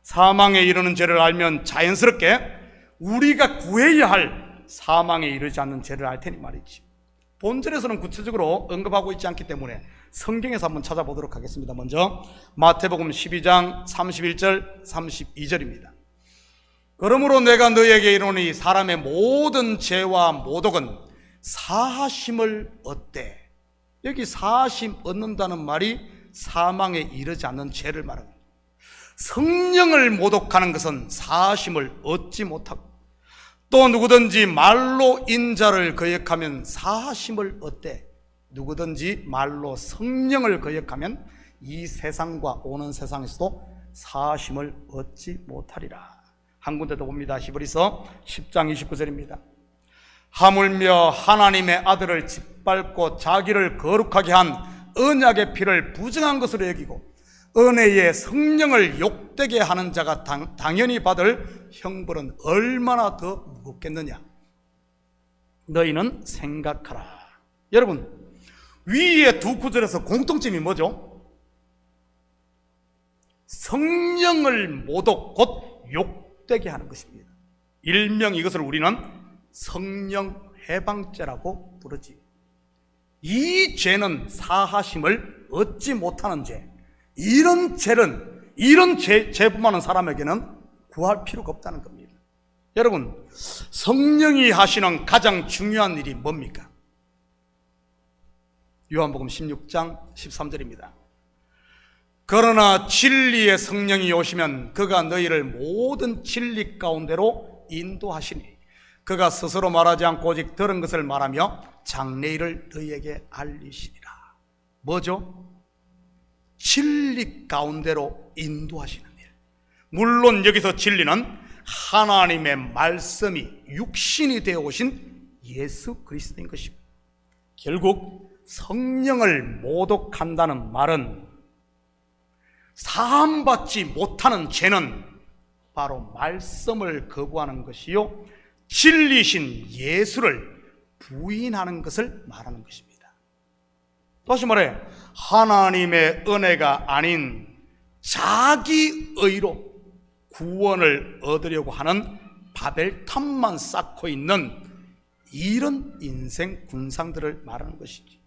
사망에 이르는 죄를 알면 자연스럽게 우리가 구해야 할 사망에 이르지 않는 죄를 알 테니 말이지. 본절에서는 구체적으로 언급하고 있지 않기 때문에 성경에서 한번 찾아보도록 하겠습니다. 먼저 마태복음 12장 31절 32절입니다. 그러므로 내가 너희에게 이르노니 사람의 모든 죄와 모독은 사하심을 얻되, 여기 사하심 얻는다는 말이 사망에 이르지 않는 죄를 말합니다. 성령을 모독하는 것은 사하심을 얻지 못하고, 또 누구든지 말로 인자를 거역하면 사하심을 얻되, 누구든지 말로 성령을 거역하면 이 세상과 오는 세상에서도 사하심을 얻지 못하리라. 한 군데 더 봅니다. 히브리서 10장 29절입니다. 하물며 하나님의 아들을 짓밟고 자기를 거룩하게 한 언약의 피를 부정한 것으로 여기고 은혜의 성령을 욕되게 하는 자가 당연히 받을 형벌은 얼마나 더 무겁겠느냐. 너희는 생각하라. 여러분, 위의 두 구절에서 공통점이 뭐죠? 성령을 모독 곧 욕되게 하는 것입니다. 일명 이것을 우리는 성령 해방죄라고 부르지. 이 죄는 사하심을 얻지 못하는 죄. 이런 죄는, 이런 죄 범하는 사람에게는 구할 필요가 없다는 겁니다. 여러분, 성령이 하시는 가장 중요한 일이 뭡니까? 요한복음 16장 13절입니다. 그러나 진리의 성령이 오시면 그가 너희를 모든 진리 가운데로 인도하시니 그가 스스로 말하지 않고 오직 들은 것을 말하며 장래일을 너희에게 알리시리라. 뭐죠? 진리 가운데로 인도하시는 일. 물론 여기서 진리는 하나님의 말씀이 육신이 되어 오신 예수 그리스도인 것입니다. 결국 성령을 모독한다는 말은 사함받지 못하는 죄는 바로 말씀을 거부하는 것이요, 진리신 예수를 부인하는 것을 말하는 것입니다. 다시 말해 하나님의 은혜가 아닌 자기 의로 구원을 얻으려고 하는 바벨탑만 쌓고 있는 이런 인생 군상들을 말하는 것이지.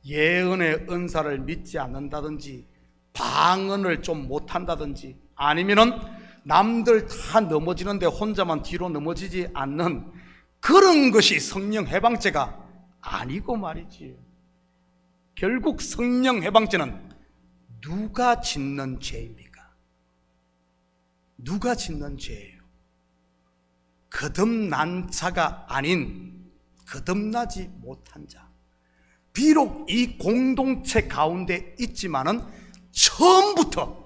예언의 은사를 믿지 않는다든지 방언을 좀 못한다든지 아니면은 남들 다 넘어지는데 혼자만 뒤로 넘어지지 않는 그런 것이 성령 해방죄가 아니고 말이지. 결국 성령 해방죄는 누가 짓는 죄입니까? 누가 짓는 죄예요? 거듭난 자가 아닌 거듭나지 못한 자. 비록 이 공동체 가운데 있지만은 처음부터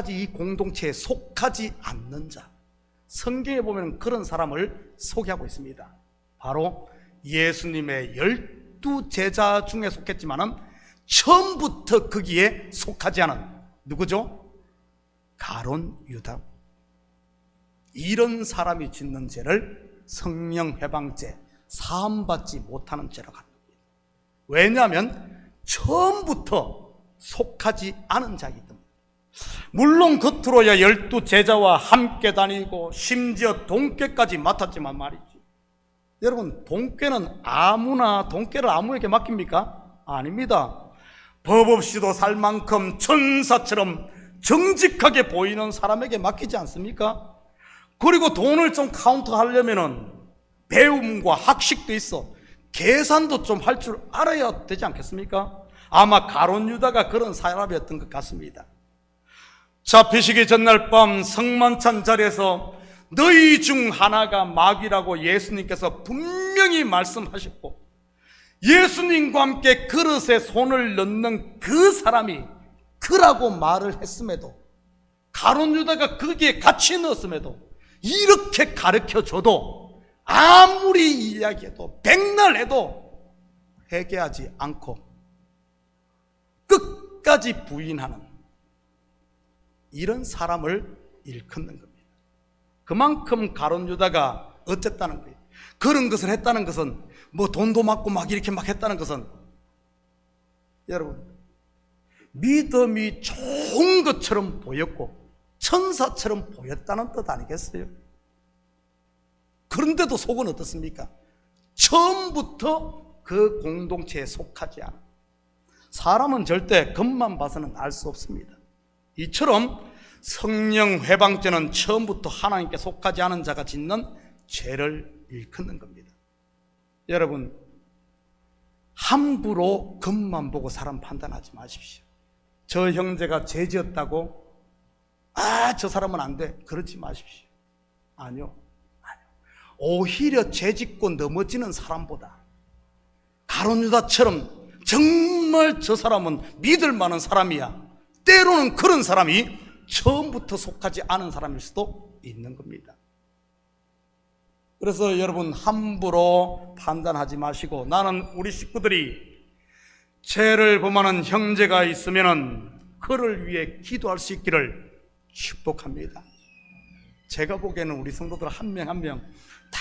이 공동체에 속하지 않는 자. 성경에 보면 그런 사람을 소개하고 있습니다. 바로 예수님의 12 제자 중에 속했지만은 처음부터 거기에 속하지 않은 누구죠? 가룟 유다. 이런 사람이 짓는 죄를 성령 해방죄, 사함받지 못하는 죄라고 합니다. 왜냐하면 처음부터 속하지 않은 자이기 때문에. 물론 겉으로야 12 제자와 함께 다니고 심지어 동꾀까지 맡았지만 말이지. 여러분, 동꾀는 동꾀를 아무에게 맡깁니까? 아닙니다. 법 없이도 살 만큼 천사처럼 정직하게 보이는 사람에게 맡기지 않습니까? 그리고 돈을 좀 카운트하려면은 배움과 학식도 있어. 계산도 좀 할 줄 알아야 되지 않겠습니까? 아마 가룟 유다가 그런 사람이었던 것 같습니다. 잡히시기 전날 밤 성만찬 자리에서 너희 중 하나가 마귀라고 예수님께서 분명히 말씀하셨고, 예수님과 함께 그릇에 손을 넣는 그 사람이 그라고 말을 했음에도, 가룟 유다가 거기에 같이 넣었음에도, 이렇게 가르쳐줘도 아무리 이야기해도 백날 해도 회개하지 않고 끝까지 부인하는 이런 사람을 일컫는 겁니다. 그만큼 가룟 유다가 어쨌다는 거예요. 그런 것을 했다는 것은, 뭐 돈도 맞고 막 이렇게 막 했다는 것은, 여러분, 믿음이 좋은 것처럼 보였고 천사처럼 보였다는 뜻 아니겠어요? 그런데도 속은 어떻습니까? 처음부터 그 공동체에 속하지 않아. 사람은 절대 겉만 봐서는 알 수 없습니다. 이처럼 성령 회방죄는 처음부터 하나님께 속하지 않은 자가 짓는 죄를 일컫는 겁니다. 여러분, 함부로 겉만 보고 사람 판단하지 마십시오. 저 형제가 죄 지었다고 저 사람은 안 돼, 그러지 마십시오. 아니요. 오히려 죄 짓고 넘어지는 사람보다 가룟 유다처럼 정말 저 사람은 믿을 만한 사람이야, 때로는 그런 사람이 처음부터 속하지 않은 사람일 수도 있는 겁니다. 그래서 여러분, 함부로 판단하지 마시고, 나는 우리 식구들이 죄를 범하는 형제가 있으면 그를 위해 기도할 수 있기를 축복합니다. 제가 보기에는 우리 성도들 한 명 한 명 다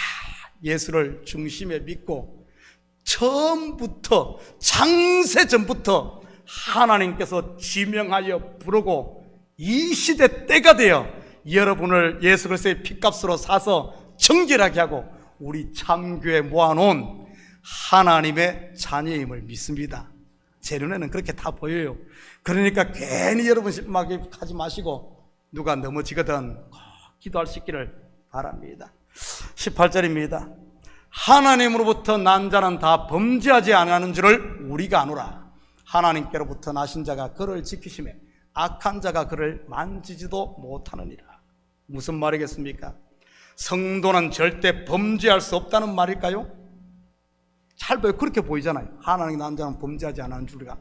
예수를 중심에 믿고 처음부터, 창세 전부터 하나님께서 지명하여 부르고 이 시대 때가 되어 여러분을 예수 그리스도의 피값으로 사서 정결하게 하고 우리 참교회 모아놓은 하나님의 자녀임을 믿습니다. 제 눈에는 그렇게 다 보여요. 그러니까 괜히 여러분 막 하지 마시고, 누가 넘어지거든 꼭 기도할 수 있기를 바랍니다. 18절입니다. 하나님으로부터 난 자는 다 범죄하지 아니하는 줄을 우리가 아노라. 하나님께로부터 나신 자가 그를 지키심에 악한 자가 그를 만지지도 못하느니라. 무슨 말이겠습니까? 성도는 절대 범죄할 수 없다는 말일까요? 잘 봐요. 그렇게 보이잖아요. 하나님 난 자는 범죄하지 않은 줄이가.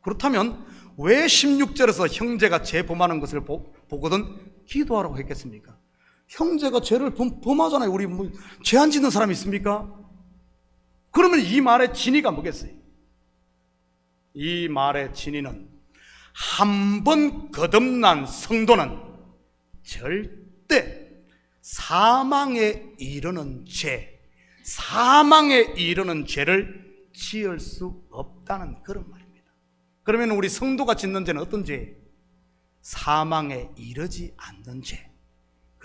그렇다면 왜 16절에서 형제가 죄 범하는 것을 보거든 기도하라고 했겠습니까? 형제가 죄를 범하잖아요. 우리 뭐 죄 안 짓는 사람이 있습니까? 그러면 이 말의 진의가 뭐겠어요? 이 말의 진의는, 한 번 거듭난 성도는 절대 사망에 이르는 죄, 사망에 이르는 죄를 지을 수 없다는 그런 말입니다. 그러면 우리 성도가 짓는 죄는 어떤 죄예요? 사망에 이르지 않는 죄.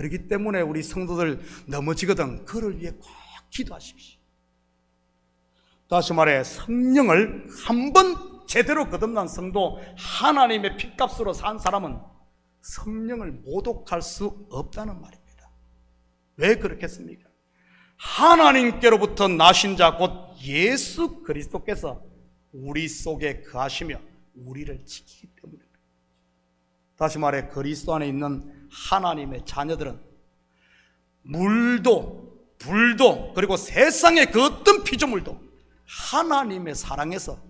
그렇기 때문에 우리 성도들 넘어지거든 그를 위해 꼭 기도하십시오. 다시 말해 성령을 한번 제대로 거듭난 성도, 하나님의 핏값으로 산 사람은 성령을 모독할 수 없다는 말입니다. 왜 그렇겠습니까? 하나님께로부터 나신 자 곧 예수 그리스도께서 우리 속에 거하시며 우리를 지키기 때문입니다. 다시 말해 그리스도 안에 있는 하나님의 자녀들은 물도 불도 그리고 세상의 그 어떤 피조물도 하나님의 사랑에서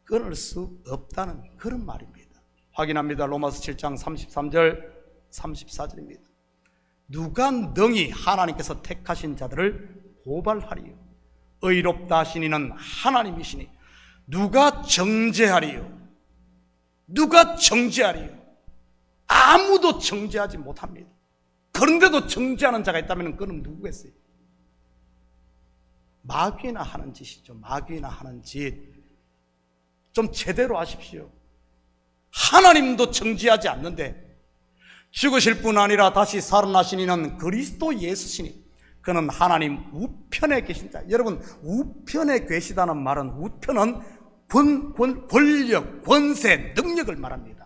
끊을 수 없다는 그런 말입니다. 확인합니다. 로마서 7장 33절 34절입니다. 누가 능히 하나님께서 택하신 자들을 고발하리요? 의롭다 하신 이는 하나님이시니 누가 정죄하리요? 누가 정죄하리요? 아무도 정죄하지 못합니다. 그런데도 정죄하는 자가 있다면 그는 누구겠어요? 마귀나 하는 짓이죠. 마귀나 하는 짓. 좀 제대로 하십시오. 하나님도 정죄하지 않는데 죽으실 뿐 아니라 다시 살아나신 이는 그리스도 예수시니 그는 하나님 우편에 계신 자. 여러분, 우편에 계시다는 말은, 우편은 권력, 권세, 능력을 말합니다.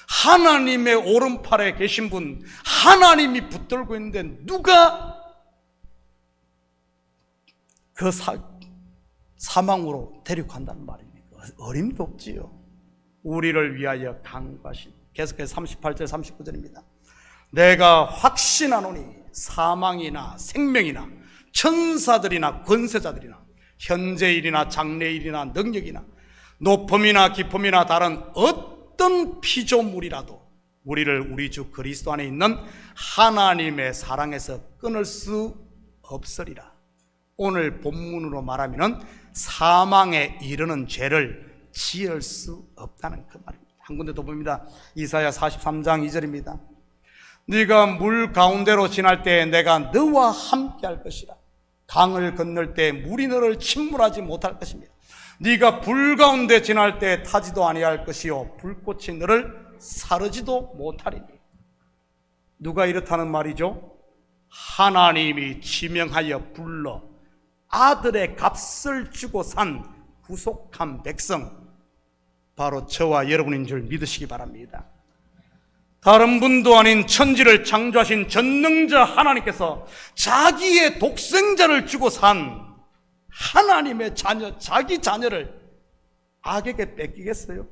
하나님의 오른팔에 계신 분, 하나님이 붙들고 있는데 누가 그 사망으로 데려간다는 말입니까? 어림도 없지요. 우리를 위하여 강구하신. 계속해서 38절 39절입니다. 내가 확신하노니 사망이나 생명이나 천사들이나 권세자들이나 현재일이나 장래일이나 능력이나 높음이나 깊음이나 다른 어떤 피조물이라도 우리를 우리 주 그리스도 안에 있는 하나님의 사랑에서 끊을 수 없으리라. 오늘 본문으로 말하면 사망에 이르는 죄를 지을 수 없다는 그 말입니다. 한 군데 더 봅니다. 이사야 43장 2절입니다. 네가 물 가운데로 지날 때 내가 너와 함께 할 것이라. 강을 건널 때 물이 너를 침몰하지 못할 것이며 네가 불 가운데 지날 때 타지도 아니할 것이요 불꽃이 너를 사르지도 못하리니. 누가 이렇다는 말이죠? 하나님이 지명하여 불러 아들의 값을 주고 산 구속한 백성, 바로 저와 여러분인 줄 믿으시기 바랍니다. 다른 분도 아닌 천지를 창조하신 전능자 하나님께서 자기의 독생자를 주고 산 하나님의 자녀, 자기 자녀를 악에게 뺏기겠어요?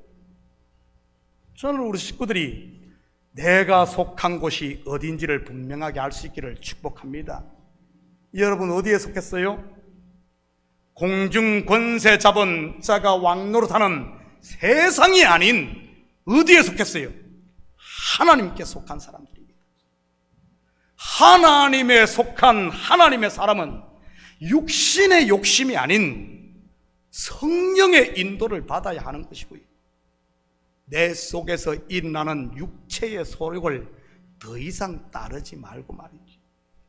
저는 우리 식구들이 내가 속한 곳이 어딘지를 분명하게 알 수 있기를 축복합니다. 여러분 어디에 속했어요? 공중 권세 잡은 자가 왕노릇하는 세상이 아닌 어디에 속했어요? 하나님께 속한 사람들입니다. 하나님에 속한 하나님의 사람은 육신의 욕심이 아닌 성령의 인도를 받아야 하는 것이고요, 내 속에서 일어나는 육체의 소욕을 더 이상 따르지 말고 말이죠.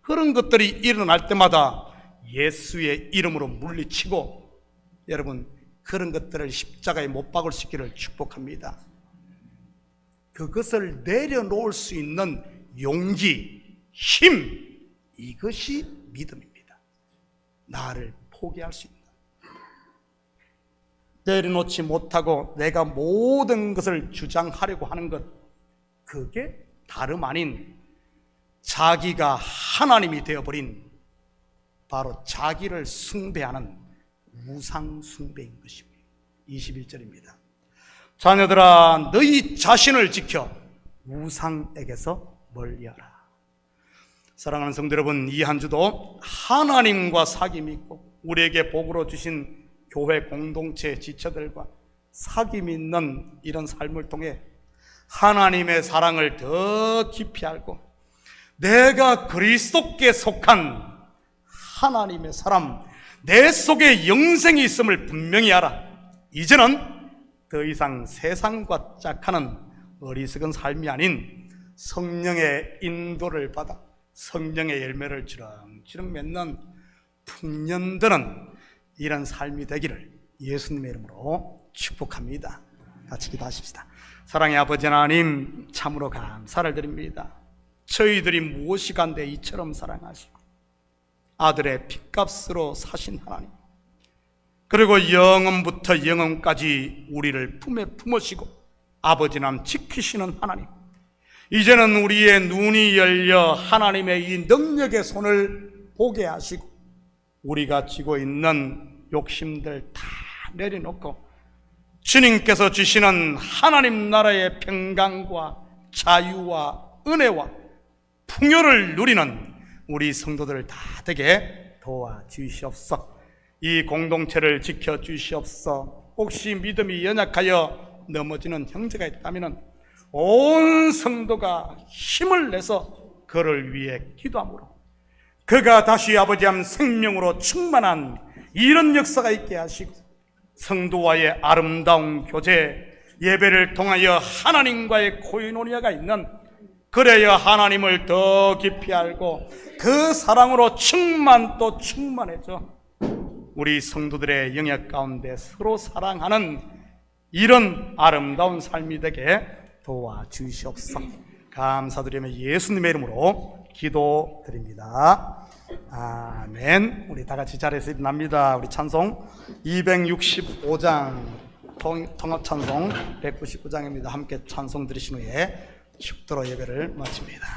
그런 것들이 일어날 때마다 예수의 이름으로 물리치고, 여러분 그런 것들을 십자가에 못 박을 수 있기를 축복합니다. 그것을 내려놓을 수 있는 용기, 힘, 이것이 믿음입니다. 나를 포기할 수 있는, 내려놓지 못하고 내가 모든 것을 주장하려고 하는 것, 그게 다름 아닌 자기가 하나님이 되어버린 바로 자기를 숭배하는 우상 숭배인 것이고요. 21절입니다. 자녀들아 너희 자신을 지켜 우상에게서 멀리하라. 사랑하는 성도 여러분, 이 한 주도 하나님과 사귐이 있고 우리에게 복으로 주신 교회 공동체 지체들과 사귐이 있는 이런 삶을 통해 하나님의 사랑을 더 깊이 알고 내가 그리스도께 속한 하나님의 사람, 내 속에 영생이 있음을 분명히 알아. 이제는 더 이상 세상과 짝하는 어리석은 삶이 아닌 성령의 인도를 받아 성령의 열매를 주렁주렁 맺는 풍년드는 이런 삶이 되기를 예수님의 이름으로 축복합니다. 같이 기도하십시다. 사랑의 아버지 하나님, 참으로 감사를 드립니다. 저희들이 무엇이 간데 이처럼 사랑하시고 아들의 핏값으로 사신 하나님, 그리고 영원부터 영원까지 우리를 품에 품으시고 아버지남 지키시는 하나님, 이제는 우리의 눈이 열려 하나님의 이 능력의 손을 보게 하시고 우리가 쥐고 있는 욕심들 다 내려놓고 주님께서 주시는 하나님 나라의 평강과 자유와 은혜와 풍요를 누리는 우리 성도들 다 되게 도와주시옵소서. 이 공동체를 지켜주시옵소서. 혹시 믿음이 연약하여 넘어지는 형제가 있다면 온 성도가 힘을 내서 그를 위해 기도함으로 그가 다시 아버지의 생명으로 충만한 이런 역사가 있게 하시고 성도와의 아름다운 교제, 예배를 통하여 하나님과의 코이노니아가 있는, 그래야 하나님을 더 깊이 알고 그 사랑으로 또 충만해져 우리 성도들의 영역 가운데 서로 사랑하는 이런 아름다운 삶이 되게 도와주시옵소서. 감사드리며 예수님의 이름으로 기도드립니다. 아멘. 우리 다 같이 자리에서 일어납니다. 우리 찬송 265장 통합찬송 199장입니다. 함께 찬송 들으신 후에 축도로 예배를 마칩니다.